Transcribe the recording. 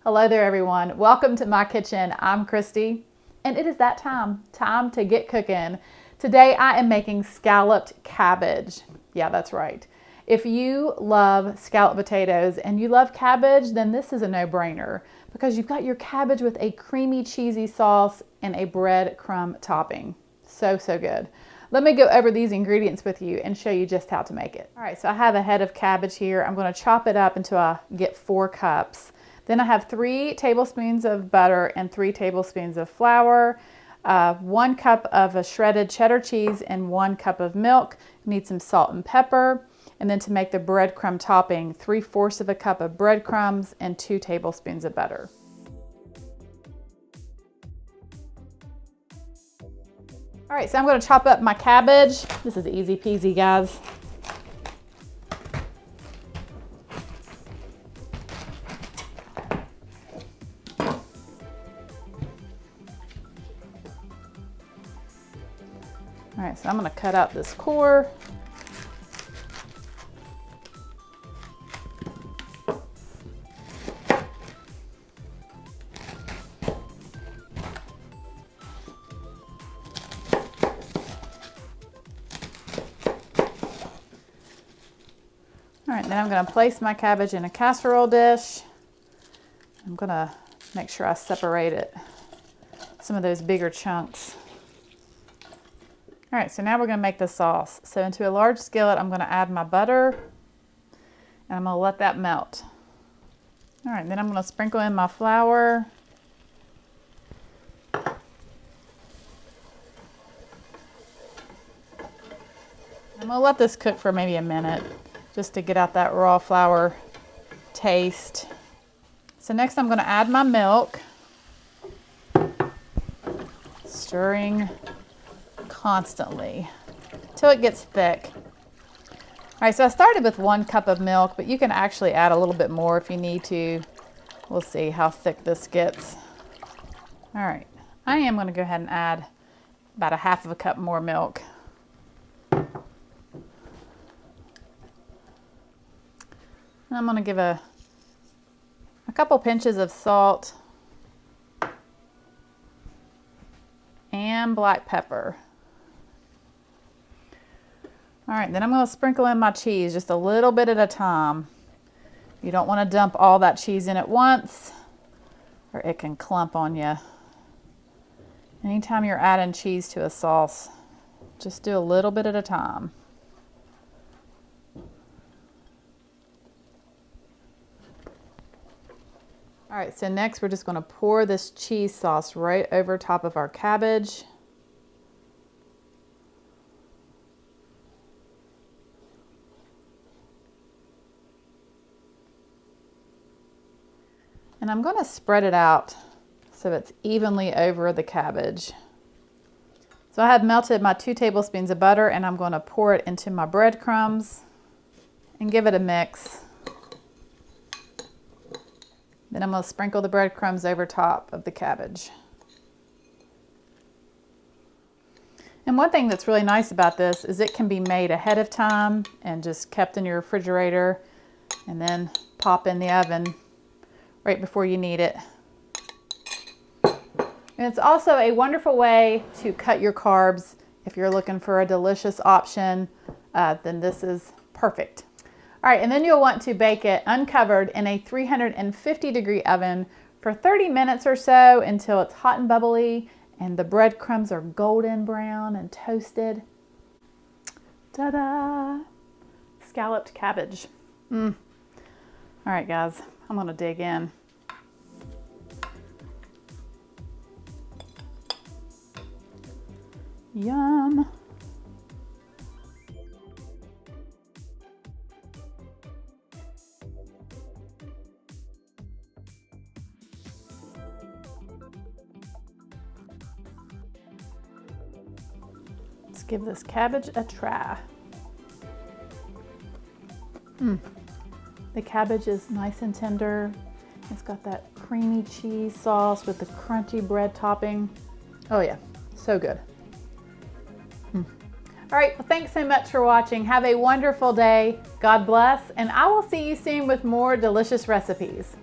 Hello there everyone. Welcome to my kitchen. I'm Christy and it is that time to get cooking. Today I am making scalloped cabbage. Yeah, that's right. If you love scalloped potatoes and you love cabbage, then this is a no-brainer because you've got your cabbage with a creamy cheesy sauce and a bread crumb topping. So good. Let me go over these ingredients with you and show you just how to make it. All right, so I have a head of cabbage here. I'm going to chop it up until I get 4 cups. Then I have 3 tablespoons of butter and 3 tablespoons of flour, 1 cup of a shredded cheddar cheese, and 1 cup of milk. You need some salt and pepper. And then to make the breadcrumb topping, 3/4 of a cup of breadcrumbs and 2 tablespoons of butter. All right, so I'm going to chop up my cabbage. This is easy peasy, guys. All right, so I'm going to cut out this core. All right, then I'm going to place my cabbage in a casserole dish. I'm going to make sure I separate it, some of those bigger chunks. All right, so now we're going to make the sauce. So into a large skillet, I'm going to add my butter, and I'm going to let that melt. All right, then I'm going to sprinkle in my flour. I'm going to let this cook for maybe a minute, just to get out that raw flour taste. So next I'm going to add my milk, stirring constantly until it gets thick. All right, so I started with 1 cup of milk, but you can actually add a little bit more if you need to. We'll see how thick this gets. All right, I am going to go ahead and add about 1/2 cup more milk. And I'm going to give a couple pinches of salt and black pepper. All right, then I'm going to sprinkle in my cheese just a little bit at a time. You don't want to dump all that cheese in at once or it can clump on you. Anytime you're adding cheese to a sauce, just do a little bit at a time. All right, so next we're just going to pour this cheese sauce right over top of our cabbage. And I'm going to spread it out so it's evenly over the cabbage. So I have melted my 2 tablespoons of butter and I'm going to pour it into my breadcrumbs and give it a mix. Then I'm going to sprinkle the breadcrumbs over top of the cabbage. And one thing that's really nice about this is it can be made ahead of time and just kept in your refrigerator and then pop in the oven right before you need it. And it's also a wonderful way to cut your carbs. If you're looking for a delicious option, then this is perfect. All right, and then you'll want to bake it uncovered in a 350-degree oven for 30 minutes or so until it's hot and bubbly and the breadcrumbs are golden brown and toasted. Ta-da! Scalloped cabbage. All right, guys, I'm gonna dig in. Yum. Let's give this cabbage a try. The cabbage is nice and tender. It's got that creamy cheese sauce with the crunchy bread topping. Oh yeah, so good. All right, well, thanks so much for watching. Have a wonderful day. God bless, and I will see you soon with more delicious recipes.